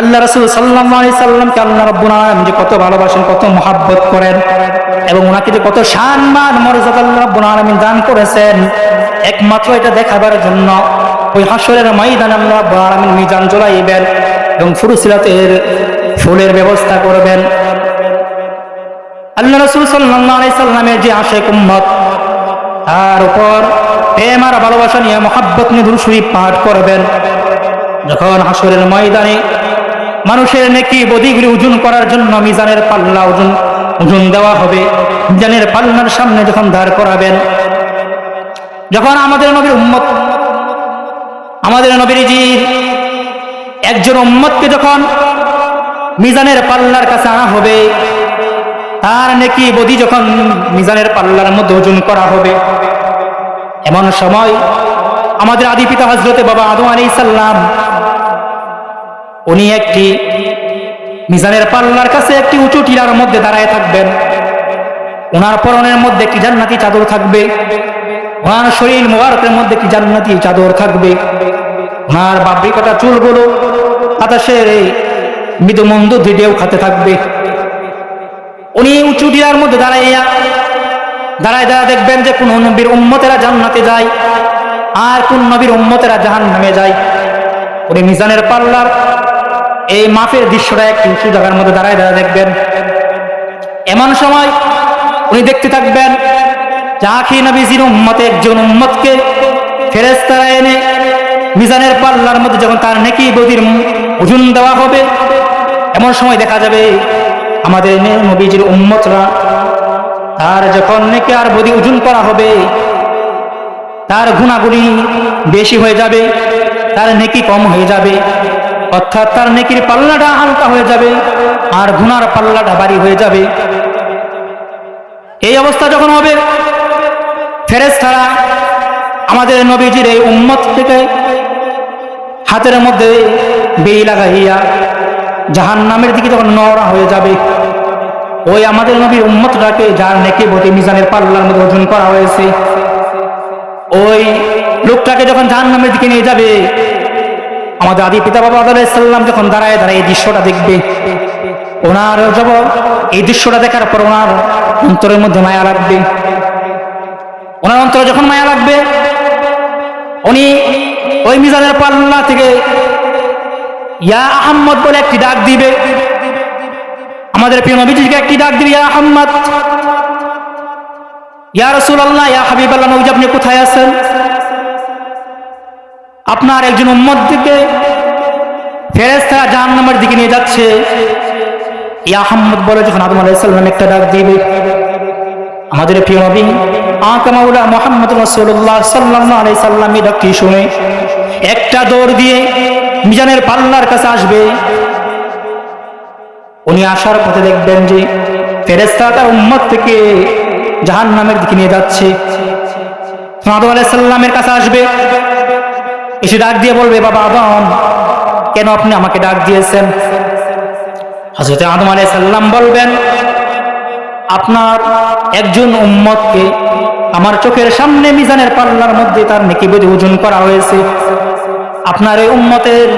আল্লাহ রাসূল সাল্লাল্লাহু আলাইহি সাল্লামকে আল্লাহ রাব্বুল আলামিন যে কত ভালোবাসেন, কত মহব্বত করেন এবং ওনাকে যে কত সম্মান মর্যাদা আল্লাহ রাব্বুল আলামিন দান করেছেন, একমাত্র এটা দেখাবার জন্য ওই হাসরের ময়দানে আল্লাহ রাব্বুল আলামিন মিজান জ্বলাইবেন এবং ফুরসিলাতের ফুলের ব্যবস্থা করবেন। আল্লাহ রাসূল সাল্লাল্লাহু আলাইহি সাল্লামের যে আশিক উম্মত, তার উপর প্রেম আর ভালোবাসা নিয়ে মহব্বত নিয়ে দুরূদ শরীফ পাঠ করবেন। যখন হাসরের ময়দানে মানুষের নেকি বদিগুলি ওজন করার জন্য মিজানের পাল্লা ওজন দেওয়া হবে, মিজানের পাল্লার সামনে যখন দাঁড় করাবেন, যখন আমাদের নবীর উম্মত, আমাদের নবীজি একজন উম্মতকে যখন মিজানের পাল্লার কাছে আনা হবে, তার নেকি বদি যখন মিজানের পাল্লার মধ্যে ওজন করা হবে, এমন সময় আমাদের আদি পিতা হযরতে বাবা আদম আলাইহিস সালাম উনি একটি মিজানের পাল্লার কাছে একটি উঁচু টিলার মধ্যে দাঁড়ায় থাকবেন। ওনার পরনের মধ্যে একটি জান্নাতি চাদর থাকবে, ওনার শরীর মোবারকের মধ্যে একটি জান্নাতি চাদর থাকবে, ওনার বাবরি কাটা চুলগুলো বাতাসের মৃদু মন্দ ঢেউ খাতে থাকবে। উনি উঁচু টিলার মধ্যে দাঁড়ায় দাঁড়ায় দেখবেন যে কোন নবীর উম্মতেরা জান্নাতে যায় আর কোন নবীর উম্মতেরা জাহান্নামে যায়। উনি মিজানের পাল্লার এই মাপের দৃশ্যটা একটি উঁচু জায়গার মধ্যে দাঁড়ায় দেখবেন। এমন সময় উনি দেখতে থাকবেন যে আখি নবীজির উম্মতে একজন উম্মতকে ফেরেশতারা এনে মিজানের পাল্লার মধ্যে যখন তার নেকি বদির ওজন দেওয়া হবে, এমন সময় দেখা যাবে আমাদের নবীজির উম্মতরা তার যখন নেকি আর বদি ওজন করা হবে, তার গুনাহগুলি বেশি হয়ে যাবে, তার নেকি কম হয়ে যাবে, অর্থাৎ তার নেকির পাল্লাটা হালকা হয়ে যাবে আর গুনার পাল্লাটা ভারী হয়ে যাবে। এই অবস্থা যখন হবে, ফেরেশতারা আমাদের নবীজির এই উম্মত থেকে হাতের মধ্যে বেই লাগাইয়া জাহান্নামের দিকে যখন নওরা হয়ে যাবে, ওই আমাদের নবীর উম্মতটাকে যার নেকি বদি মিজানের পাল্লার মধ্যে ওজন করা হয়েছে, ওই লোকটাকে যখন জাহান্নামের দিকে নিয়ে যাবে, আমাদের আদি পিতা বাবা আদম আলাইহিস সালাম যখন দাঁড়ায় এই দৃশ্যটা দেখবে, ওনার যব এই দৃশ্যটা দেখার পর ওনার অন্তরের মধ্যে মায়া লাগবে। ওনার অন্তরে যখন মায়া লাগবে, উনি ওই মিজানের পাল্লা থেকে ইয়া আহম্মদ বলে একটি ডাক দিবে। আমাদের প্রিয় নবীজিকে একটি ডাক দিবে, ইয়া আহম্মদ, ইয়া রাসূলুল্লাহ, ইয়া হাবিবাল্লাহ, নবীজি আপনি কোথায় আছেন? আপনার একজন উম্মত দিকে ফেরেশতারা জাহান্নামের দিকে নিয়ে যাচ্ছে। ইয়া আহম্মদ বলে যখন আদম আলাইহিস সালাম একটা ডাক দিবে, আমাদের প্রিয় নবী আকা মাওলা মুহাম্মদ রাসূলুল্লাহ সাল্লাল্লাহু আলাইহি সাল্লাম এই ডাকটি শুনে একটা দৌড় দিয়ে মিজানের পাল্লার কাছে আসবে। উনি আসার পথে দেখবেন যে ফেরেশতারা তার উম্মত থেকে জাহান্নামের দিকে নিয়ে যাচ্ছে। আদম আলাইহিস সালামের কাছে আসবে, এসে ডাক দিয়ে বলবে, বাবা আদম, কেন আপনি আমাকে ডাক দিয়েছেন? হযরত আদম আলাইহিস সালাম বলবেন, আপনার একজন উম্মতকে আমার চোখের সামনে মিজানের পাল্লার মধ্যে তার নেকি বদি ওজন করা হয়েছে। আপনার এই উম্মতের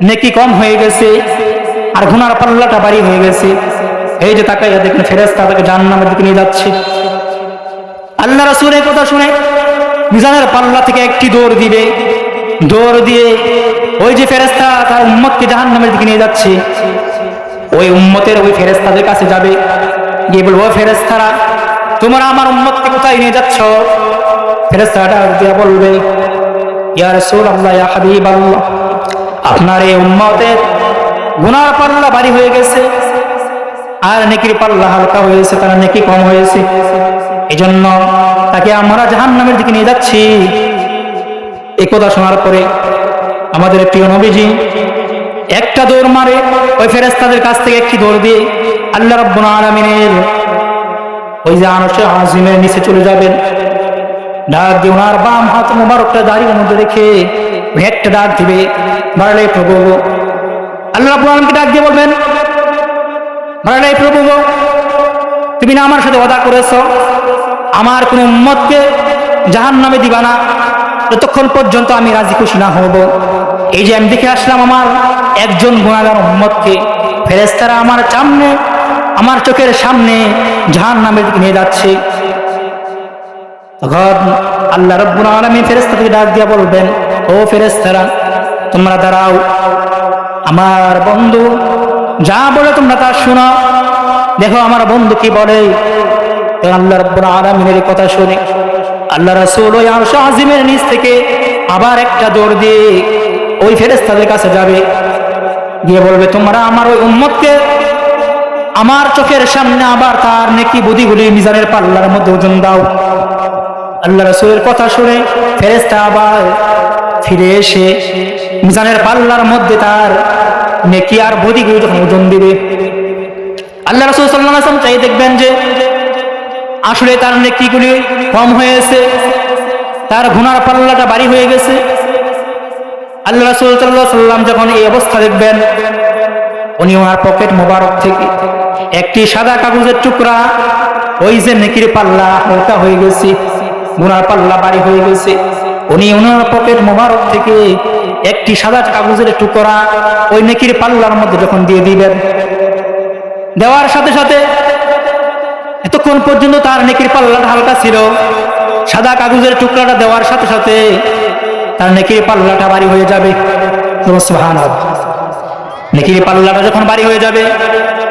নেকি কম হয়ে গেছে আর গুনার পাল্লাটা ভারী হয়ে গেছে। এই যে তাকাইয়া দেখেন ফেরেশতা তাকে জাহান্নামের দিকে নিয়ে যাচ্ছে। আল্লাহ রাসূলের কথা শুনে মিজানের পাল্লা থেকে একটি দৌড় দিবে, দৌড় দিয়ে ওই যে ফেরেশতা তার উম্মতকে জাহান্নামের দিকে নিয়ে যাচ্ছে, ওই উম্মতের ওই ফেরেশতাদের কাছে যাবে, গিয়ে বলবো, ফেরেশতারা তোমরা আমার উম্মতকে কোথায় নিয়ে যাচ্ছ? ফেরেশতারা দিয়া বলবে, ইয়া রাসূলুল্লাহ, ইয়া হাবিবাল্লাহ, আপনার এই উম্মতের গুনার পাল্লা ভারী হয়ে গেছে আর নেকির পাল্লা হালকা হয়েছে, তার নেকি কম হয়েছে, এজন্য তাকে আমরা জাহান্নামের দিকে নিয়ে যাচ্ছি। এই কথা শোনার পরে আমাদের প্রিয় নবীজি একটা দৌড় মারে, ওই ফেরেশতাদের কাছ থেকে একটি দৌড় দিয়ে আল্লাহ রাব্বুল আলামিনের ওই যে আরশে আজিমের নিচে চলে যাবেন। ডাক দিয়ে ওনার বাম হাত মোবারকটা দাঁড়িয়ে মধ্যে রেখে একটা ডাক দিবে, বাড়ালে প্রভু, আল্লাহ রাব্বুল আলামিনকে ডাক দিয়ে বলবেন, বাড়ালে প্রভু, তুমি না আমার সাথে ওয়াদা করেছো আমার কোন উম্মতকে জাহান্নামে দিবা না যতক্ষণ পর্যন্ত আমি রাজি খুশি না হব। এই যে আমি দেখে আসলাম আমার একজন গুনাহগার উম্মতকে ফেরেশতারা আমার সামনে, আমার চোখের সামনে জাহান্নামের দিকে নিয়ে যাচ্ছে। তখন আল্লাহ রাব্বুল আলামিন ফেরেশতাকে ডাক দিয়ে বলবেন, ও ফেরেশতারা তোমরা দাঁড়াও, আমার বন্ধু যা বলে তোমরা তা শোনো, দেখো আমার বন্ধু কি বলে। আল্লাহ রাব্বুল আলামিনের কথা শুনে আল্লাহ রাসূল ওই আরশ আজিমের নিচ থেকে আবার একটা দৌড় দিয়ে ওই ফেরেশতাদের কাছে যাবে, গিয়ে বলবে তোমরা আমার ওই উম্মতকে আমার চোখের সামনে আবার তার নেকি বুদিগুলি মিজানের পাল্লার মধ্যে ওজন দাও। আল্লাহ রাসূলের কথা শুনে ফেরেশতা আবার ফিরে এসে মিজানের পাল্লার মধ্যে তার নেকি আর বুদিগুলি যখন ওজন দিবে, আল্লাহ রাসূল সাল্লাল্লাহু আলাইহি ওয়াসাল্লাম চাই দেখবেন যে আসলে তার নেকিগুলি কম হয়েছে, তার গুনার পাল্লাটা ভারী হয়ে গেছে। আল্লাহ রাসূল সাল্লাল্লাহু আলাইহি ওয়াসাল্লাম যখন এই অবস্থা দেখবেন, উনি ওনার পকেট মোবারক থেকে একটি সাদা কাগজের টুকরা, ওই যে নেকির পাল্লা হালকা হয়ে গেছে, গুনার পাল্লা ভারী হয়ে গেছে, উনি ওনার পকেট মোবারক থেকে একটি সাদা কাগজের টুকরা ওই নেকির পাল্লার মধ্যে যখন দিয়ে দিবেন, দেওয়ার সাথে সাথে এতক্ষণ পর্যন্ত তার নেকির পাল্লাটা হালকা ছিল, সাদা কাগজের টুকরাটা দেওয়ার সাথে সাথে তার নেকির পাল্লাটা ভারী হয়ে যাবে। সুবহানাল্লাহ। নেকির পাল্লাটা যখন ভারী হয়ে যাবে,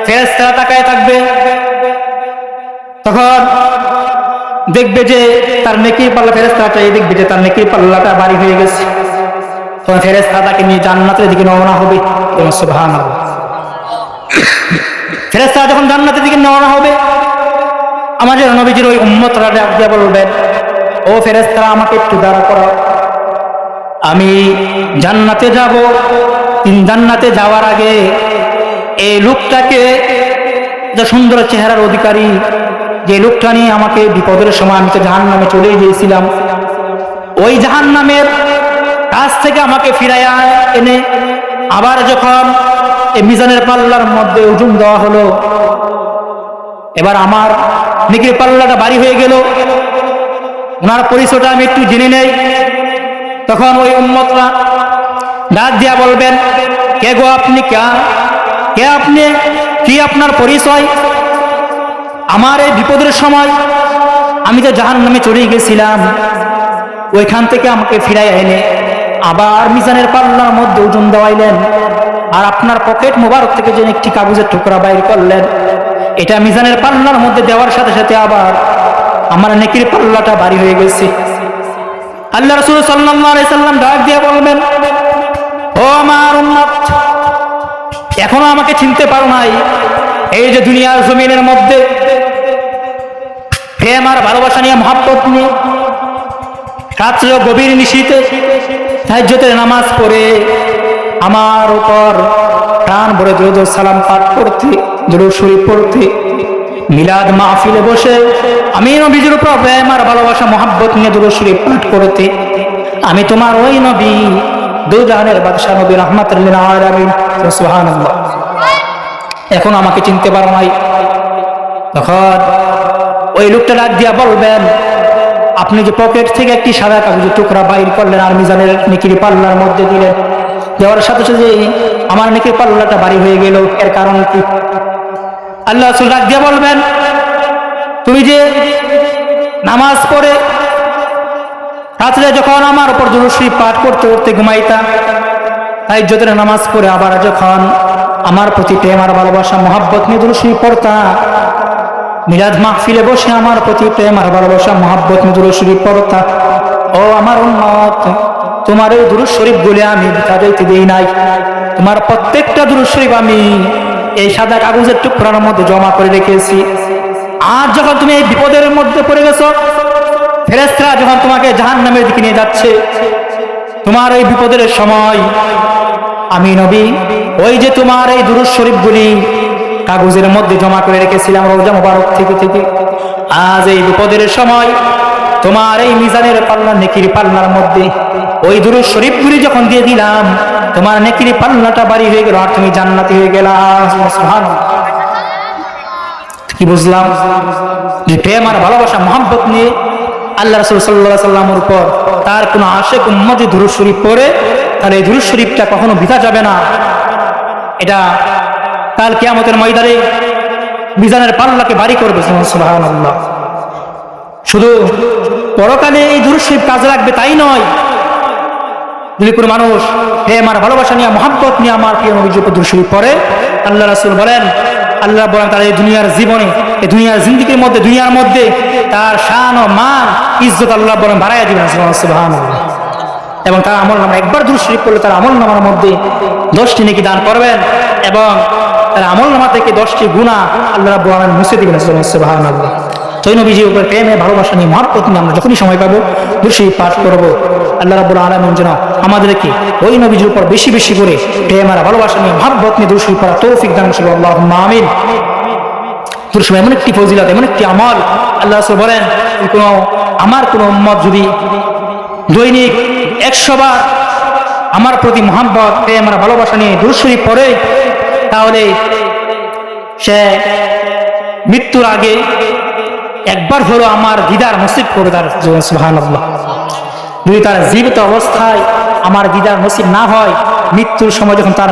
ফেরেশতারা তাকায় থাকবে, তখন দেখবে যে তার নেকির পাল্লা, ফেরেশতারা দেখবে যে তার নেকির পাল্লাটা ভারী হয়ে গেছে, তখন ফেরেশতারা তাকে নিয়ে জান্নাতের দিকে রওনা হবে। সুবহানাল্লাহ। ফেরেশতারা যখন জান্নাতের দিকে রওনা হবে, আমাদের নবীজির ওই উম্মতরা ডাক দিয়ে বলবেন, ও ফেরেশতারা আমাকে একটু দাঁড়া করো, আমি জান্নাতে যাব। জান্নাতে যাওয়ার আগে এই লোকটাকে, যে সুন্দর চেহারার অধিকারী, যে লোকটা নিয়ে আমাকে বিপদের সময় আমি তো জাহান্নামে চলে গিয়েছিলাম, ওই জাহান্নামের কাছ থেকে আমাকে ফিরাইয়া এনে আবার যখন এই মিজানের পাল্লার মধ্যে ওজন দেওয়া হলো, এবার আমার নেকির পাল্লাটা ভারী হয়ে গেল, ওনার পরিচয়টা আমি একটু জেনে নেই। তখন ওই উম্মতরা ডাক দিয়া বলবেন, কে গো আপনি, কে আপনি, কি আপনার পরিচয়? আমার এই বিপদের সময় আমি তো জাহান্নামে চলে গেছিলাম, ওইখান থেকে আমাকে ফিরাই এনে আবার মিজানের পাল্লার মধ্যে ওজন দেওয়াইলেন, আর আপনার পকেট মোবারক থেকে যে একটি কাগজের টুকরা বাইর করলেন, এটা মিজানের পাল্লার মধ্যে দেওয়ার সাথে সাথে আবার আমার নেকির পাল্লাটা ভারী হয়ে গেছে। আল্লাহ রাসূল সাল্লাল্লাহু আলাইহি সাল্লাম ডাক দিয়ে বলবেন, ও আমার উম্মত, এখনো আমাকে চিনতে পারো নাই? এই যে দুনিয়ার জমিনের মধ্যে প্রেম আর ভালোবাসা নিয়ে, মহব্বত নিয়ে রাত্রে গভীর নিশীথে তাহাজ্জুদের নামাজ পড়ে আমার উপর প্রাণ ভরে দুরূদ ও সালাম পাঠ করতে, দুরূদ শরীফ পড়তে, মিলাদ মাহফিলে বসে আমি নবীজির উপর প্রেম আর ভালোবাসা মহব্বত নিয়ে দুরূদ শরীফ পাঠ করতে, আমি তোমার ওই নবী, দুজাহানের বাদশা নবী, রাহমাতুল লিল আলামিন। সুবহানাল্লাহ। এখন আমাকে চিনতে পারো নাই? তখন ওই লোকটা ডাক দিয়া বলবেন, আপনি যে পকেট থেকে একটি সাদা কাগজের টুকরা বাইর করলেন আর মিজানের নেকির পাল্লার মধ্যে দিলেন, দেওয়ার সাথে সাথে আমার নেকির পাল্লাটা ভারী হয়ে গেল, এর কারণ কি? আল্লাহ রাসূল ডাক দিয়া বলবেন, তুমি যে নামাজ পড়ে রাত্রে যখন আমার উপর দুরূদ শরীফ পাঠ করতে করতে ঘুমাইতা, তাহাজ্জুদের নামাজ পড়ে আবার যখন আমার প্রতি প্রেম আর ভালোবাসা মহব্বত নিয়ে দুরূদ শরীফ পড়তা, মিলাদ মাহফিলে বসে আমার প্রতি প্রেম আর ভালোবাসা মহব্বত নিয়ে দুরূদ শরীফ পড়তা, ও আমার উম্মত, তোমার এই দুরূদ শরীফ গুলি আমি তাদেরকে দেই নাই, তোমার প্রত্যেকটা দুরূদ শরীফ আমি এই সাদা কাগজের টুকরার মধ্যে জমা করে রেখেছি। আর যখন তুমি এই বিপদের মধ্যে পড়ে গেছো, ফেরেশতারা যখন তোমাকে জাহান্নামের দিকে নিয়ে যাচ্ছে, তোমার এই বিপদের সময় আমি নবী ওই যে তোমার এই দুরূদ শরীফগুলি কাগজের মধ্যে জমা করে রেখেছিলাম রওজা মুবারক থেকে থেকে, আজ এই বিপদের সময় তোমার এই মিজানের পাল্লা, নেকির পাল্লার মধ্যে ওই দুরূদ শরীফগুলি যখন দিয়ে দিলাম, তোমার নেকির পাল্লাটা ভারী হয়ে গেল আর তুমি জান্নাতি হয়ে গেলা। সুবহানাল্লাহ। কি বুঝলাম? যে প্রেম আর ভালোবাসা মহব্বত নিয়ে আল্লাহ রাসূল সাল্লাল্লাহু আলাইহি সাল্লামের উপর তার কোন আশিক উম্মত দুরূদ শরীফ পড়ে তাহলে এই দুরূদ শরীফটা কখনো বৃথা যাবে না। এটা কাল কিয়ামতের ময়দানে মিজানের পাল্লাকে ভারী করবে। সুবহানাল্লাহ। শুধু পরকালে এই দুরূদ শরীফ কাজে লাগবে তাই নয়, যদি কোনো মানুষ প্রেম আর ভালোবাসা নিয়ে, মহাব্বত নিয়ে আমার প্রিয় নবীর উপর দুরূদ শরীফ পড়ে, আল্লাহ রাসূল বলেন, আল্লাহ বলেন তার এই দুনিয়ার জীবনে, এই দুনিয়ার জিন্দেগির মধ্যে, দুনিয়ার মধ্যে তার শান ও মান ইজ্জত আল্লাহ বলেন বাড়াইয়া দিবেন। সুবহানাল্লাহ। এবং তার আমলনামা, একবার দুরূদ শরীফ পড়লে তার আমলনামার মধ্যে 10টি নেকি দান করবেন এবং তার আমলনামা থেকে 10টি গুনাহ আল্লাহ রাব্বুল আলামিন মুছে দিবেন। সুবহানাল্লাহ। সেই নবীজির উপর প্রেমে ভালোবাসা নিয়ে, মহব্বত নিয়ে আমরা যখনই সময় পাবো দুরূদ শরীফ পাঠ করবো। আল্লাহ রাব্বুল আলামিন যেন আমাদেরকে ওই নবীজির উপর বেশি বেশি করে প্রেম আর ভালোবাসা নিয়ে, মহব্বত নিয়ে দুরূদ শরীফ পড়ার তৌফিক দান করুন। আল্লাহুম্মা আমিন। দুরূদ শরীফ এমন একটি ফজিলত, এমন একটি আমল, আল্লাহ রাসূল বলেন আমার কোনো উম্মত যদি দৈনিক 100 বার আমার প্রতি মহব্বত, প্রেম আর ভালোবাসা নিয়ে দুরূদ শরীফ পড়ে, তাহলে সে মৃত্যুর আগে একবার হলো আমার দিদার নসিব করবে তার। সুবহানাল্লাহ। যদি তার জীবিত অবস্থায় আমার দিদার নসিব না হয়, মৃত্যুর সময় যখন তার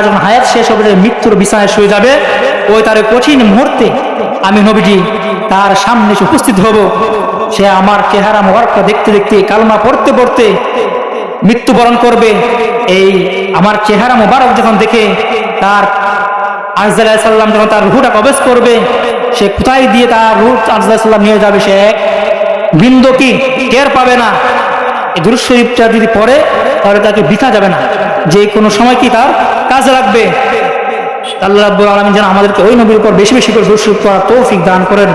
যখন হায়াত শেষ হবে, মৃত্যুর বিছানায় শুয়ে যাবে, ওই তার কঠিন মুহূর্তে আমি নবীজি তার সামনে উপস্থিত হব। সে আমার চেহারা মোবারকটা দেখতে দেখতে, কালমা পড়তে পড়তে মৃত্যুবরণ করবে। এই আমার চেহারা মোবারক যখন দেখে তার আজরাইল আলাইহিস সালাম যখন তার রূহটা কবজ করবে, সে কোথায় দিয়ে তার রূহ আজরাইল আলাইহিস সালাম নিয়ে যাবে, সে এক বিন্দু কি টের পাবে না। এই দুরূদ শরীফটা যদি পড়ে তাহলে তাকে বৃথা যাবে না, যে কোনো সময় কি তার কাজে লাগবে। আল্লাহ রাব্বুল আলামিন যেন আমাদেরকে ওই নবীর উপর বেশি বেশি করে দুরূদ শরীফ পড়ার তৌফিক দান করেন।